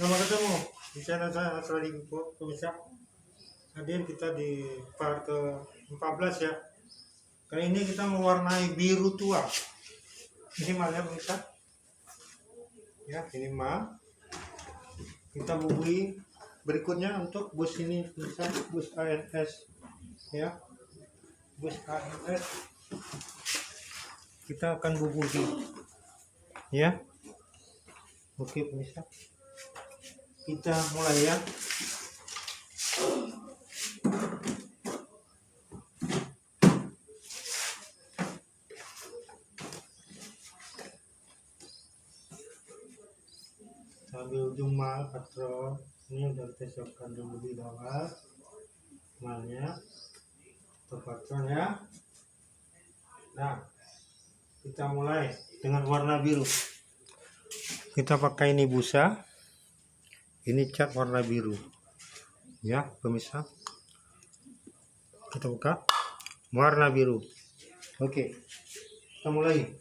Selamat ketemu di channel saya Asradi Info, pemirsa. Hadir kita di part ke-14 ya. Kali ini kita mewarnai biru tua. Ini mal ya pemirsa. Ya, ini mal. Kita bubui berikutnya untuk bus ini pemirsa, bus ANS ya. Bus ANS kita akan bubui ya. Oke pemirsa. Kita mulai ya. Sambil ujung mal patron ini udah kita siapkan dulu di bawah malnya atau patron ya. Nah, kita mulai dengan warna biru. Kita pakai ini busa, ini cat warna biru ya pemirsa. Kita buka warna biru. Oke, kita mulai.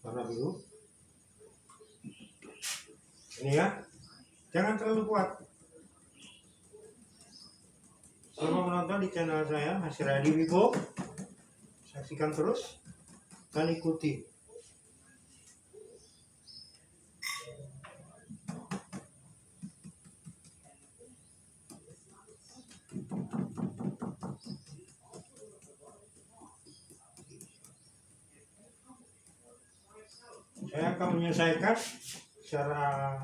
Warna biru ini ya, jangan terlalu kuat. Selamat menonton di channel saya Asradi Info. Saksikan terus dan ikuti. Saya akan menyelesaikan secara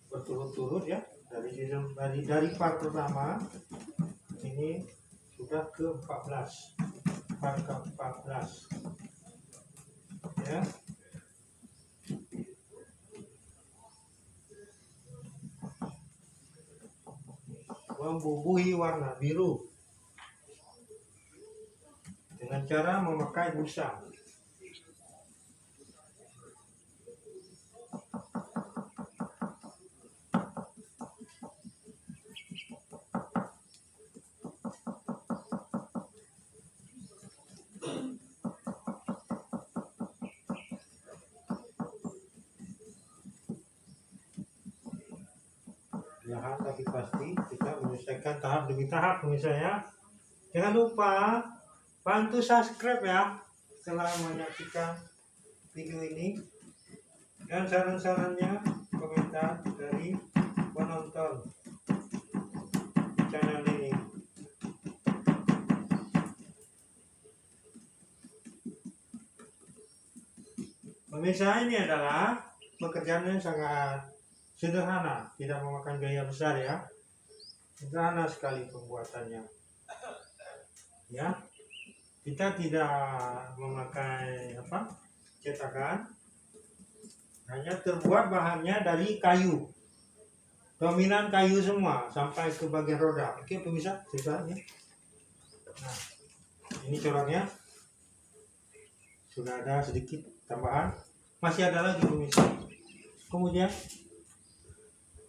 berturut-turut ya, dari part pertama ini sudah ke-14, part ke-14 ya. Membubuhi warna biru dengan cara memakai busa. Perlahan tapi pasti kita menyelesaikan tahap demi tahap pemirsa ya. Jangan lupa bantu subscribe ya setelah menyaksikan video ini, dan saran-sarannya komentar dari penonton channel ini. Pemirsa, ini adalah pekerjaan yang sangat sederhana, tidak memakan biaya besar ya. Sederhana sekali pembuatannya. Ya. Kita tidak memakai cetakan. Hanya terbuat bahannya dari kayu. Dominan kayu semua sampai ke bagian roda. Oke, pemirsa, sisanya. Nah, ini coraknya. Sudah ada sedikit tambahan. Masih ada lagi pemirsa. Kemudian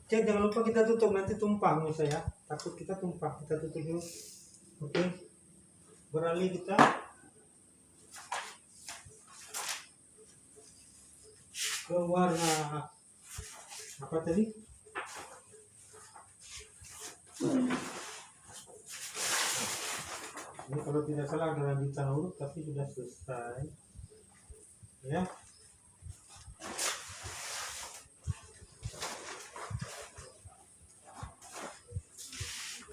jangan lupa kita tutup, nanti tumpah pemirsa ya. Takut kita tumpah, kita tutup dulu. Oke. Beralih kita ke warna apa tadi? Ini kalau tidak salah ada lanjutan huruf tapi sudah selesai. Ya.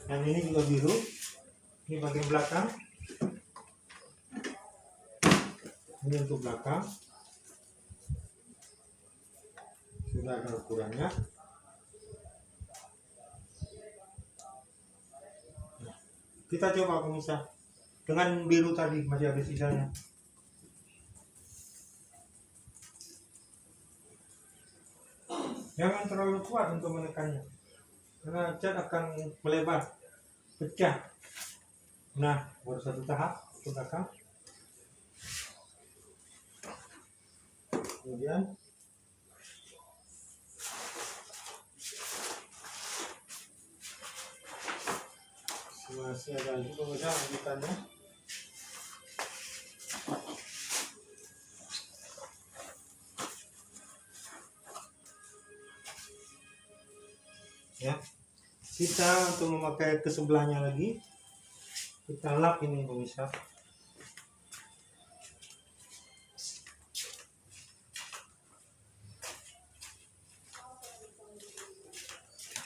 Dan ini juga biru. Ini bagian belakang. Ini untuk belakang. Sudah ada ukurannya. Kita coba pemirsa dengan biru tadi, masih ada sisanya. Jangan terlalu kuat untuk menekannya, karena cat akan melebar, pecah. Nah, baru satu tahap ke belakang. Kemudian masih ada lagi pemirsa lanjutannya. Kita untuk memakai ke sebelahnya lagi, kita lap ini pemirsa.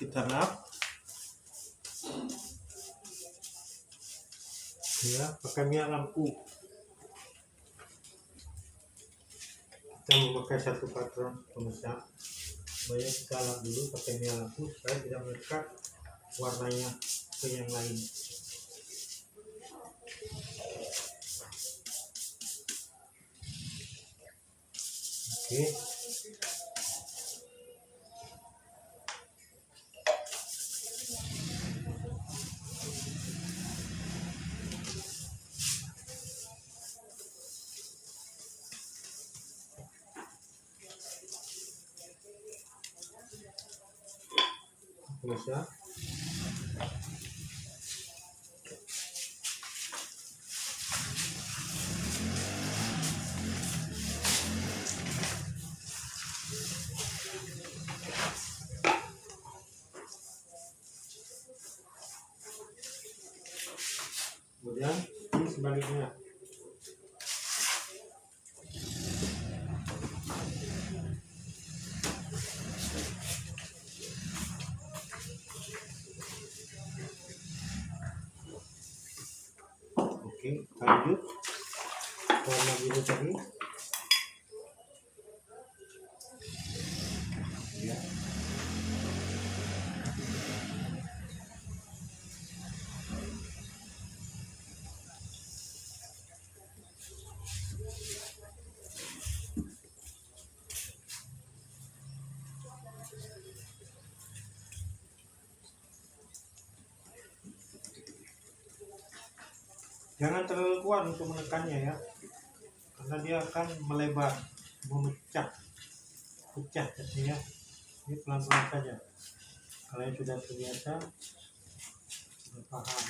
Kita lap ya pakai minyak lampu. Kita memakai satu patron pemirsa, supaya kita lap dulu pakai minyak lampu supaya tidak melekat warnanya ke yang lain. Oke. Pemirsa, kemudian ini sebaliknya. Oke, lanjut warna biru tadi ya. Jangan terlalu kuat untuk menekannya ya, karena dia akan melebar, pecah jadinya. Ini pelan-pelan saja. Kalian sudah terbiasa, sudah paham.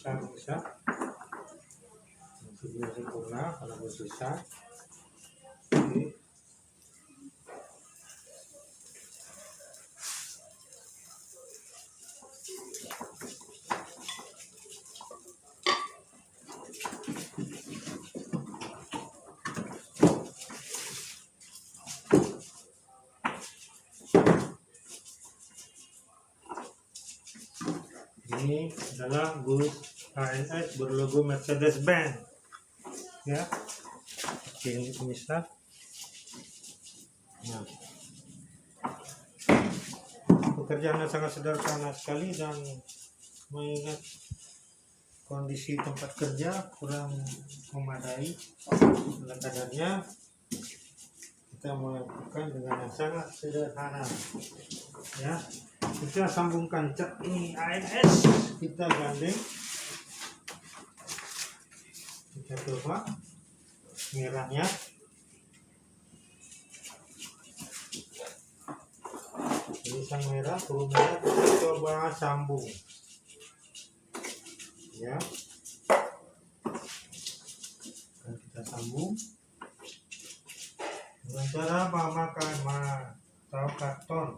Bisa sudah sempurna kalau belum selesai. Oke. Ini adalah bus ANS berlogo Mercedes-Benz ya. Oke, ini pemirsa. Nah, pekerjaannya sangat sederhana sekali, dan mengingat kondisi tempat kerja kurang memadai, oleh kadarnya kita melakukan dengan yang sangat sederhana ya. Kita sambungkan cat ini ANS, kita gandeng, kita coba merahnya. Tulisan merah, turun merah, kita coba sambung ya. Dan kita sambung dengan cara memakai atau karton.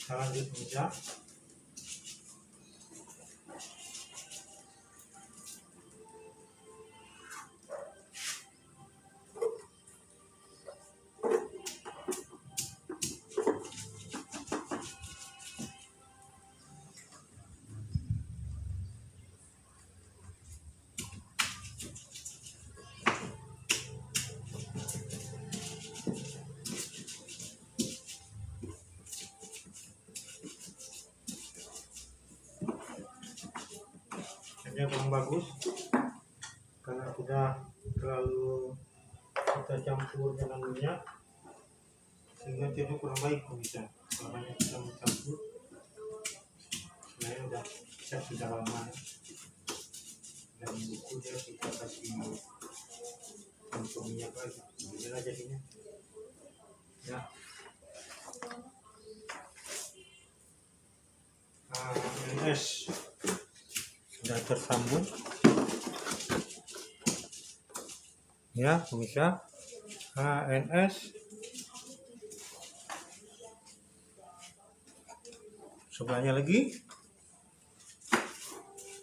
Kita lanjut saja. hasilnya kurang bagus karena sudah terlalu kita campur dengan minyak sehingga jadi kurang baik bisa. Makanya kita mencampur sebenarnya udah siap sudah lama dan buku dia kita kasih campur minyak lagi beginilah jadinya ya. HNS sudah tersambung ya pemirsa. HNS sebelahnya lagi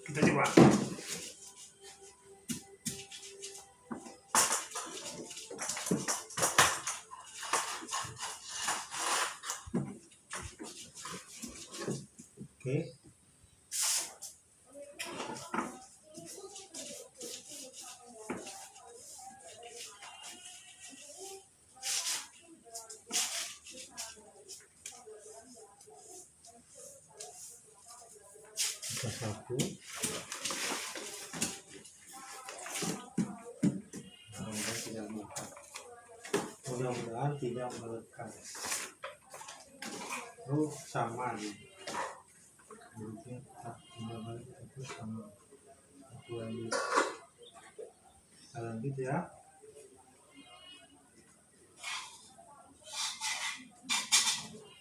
kita coba. Oke. Kita sapu. Mudah-mudahan tidak melekat. Oh, sama nih. Buruknya tak tinggal balik itu sama aku ambil. Kita lanjut ya.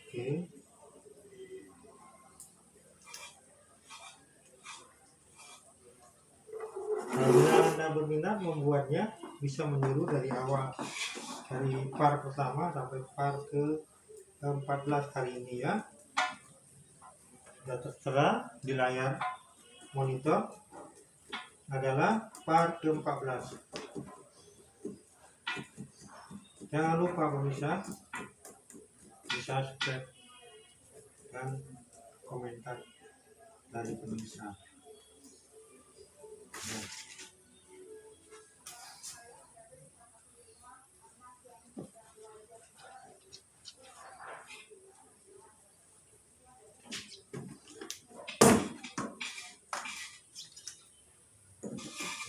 Oke. Bila Anda berminat membuatnya, bisa meniru dari awal, dari par pertama sampai par ke 14 hari ini ya. Sudah tertera di layar monitor adalah par ke-14. Jangan lupa pemirsa bisa subscribe dan komentar dari pemirsa. Nah.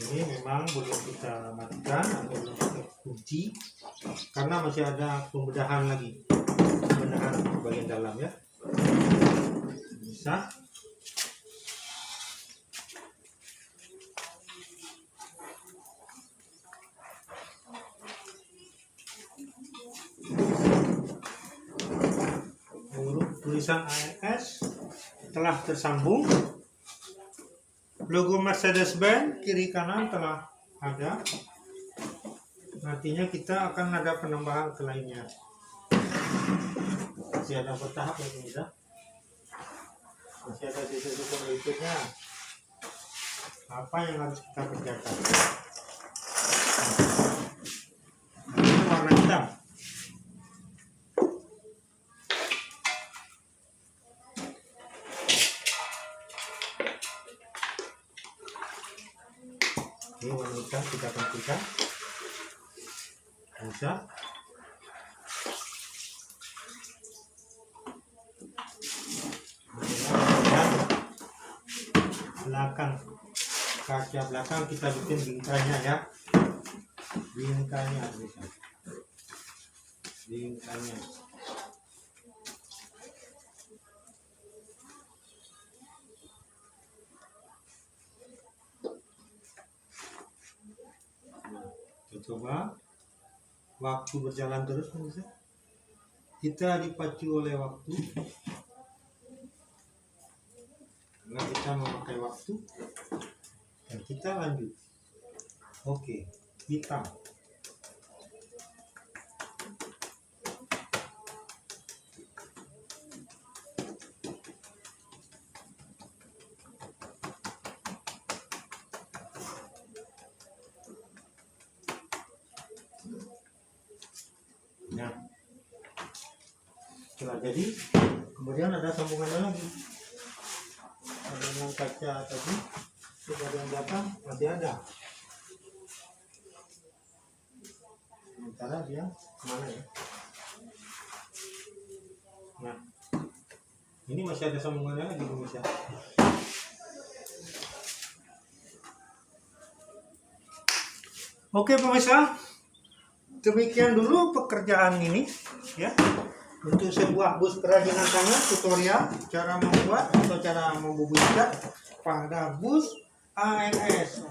Ini memang belum kita matikan atau belum kita kunci karena masih ada pembedahan lagi, pembedahan bagian dalam ya. Bisa huruf tulisan ANS telah tersambung. Logo Mercedes-Benz kiri kanan telah ada. Nantinya kita akan ada penambahan ke lainnya. Masih ada bertahap ya pemirsa. Masih ada sisa-sisa berikutnya. Apa yang harus kita kerjakan? Nah, ini warna hitam. Ini warna hitam kita tentukan bisa belakang, kaca belakang kita bikin bingkainya ya, bingkainya bisa, bingkainya. Coba waktu berjalan terus pemirsa, kita dipacu oleh waktu karena kita memakai waktu dan kita lanjut. Oke, hitam. Nah, setelah jadi, kemudian ada sambungannya lagi. Ada yang kaca tadi, di bagian belakang masih ada. Sementara dia kemana ya? Nah, ini masih ada sambungannya lagi pemirsa. Oke pemirsa, demikian dulu pekerjaan ini ya, untuk sebuah bus kerajinan tangan, tutorial cara membuat atau cara membubuhkan pada bus ANS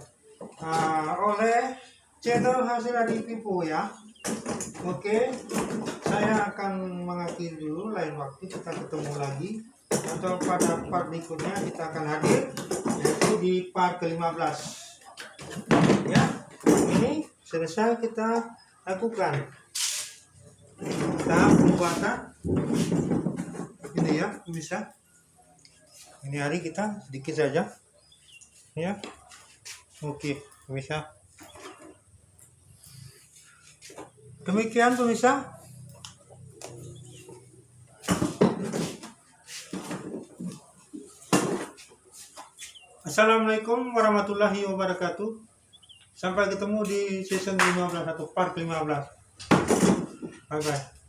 oleh channel Hasil Adi Pipo ya. Oke, saya akan mengakhiri dulu, lain waktu kita ketemu lagi atau pada part berikutnya kita akan hadir, yaitu di part ke-15 ya. Ini selesai kita lakukan tahap pembuatan ini ya bisa. Ini hari kita sedikit saja ya. Oke bisa. Demikian pemirsa. Assalamualaikum warahmatullahi wabarakatuh. Sampai ketemu di season 15 atau part 15. Bye bye.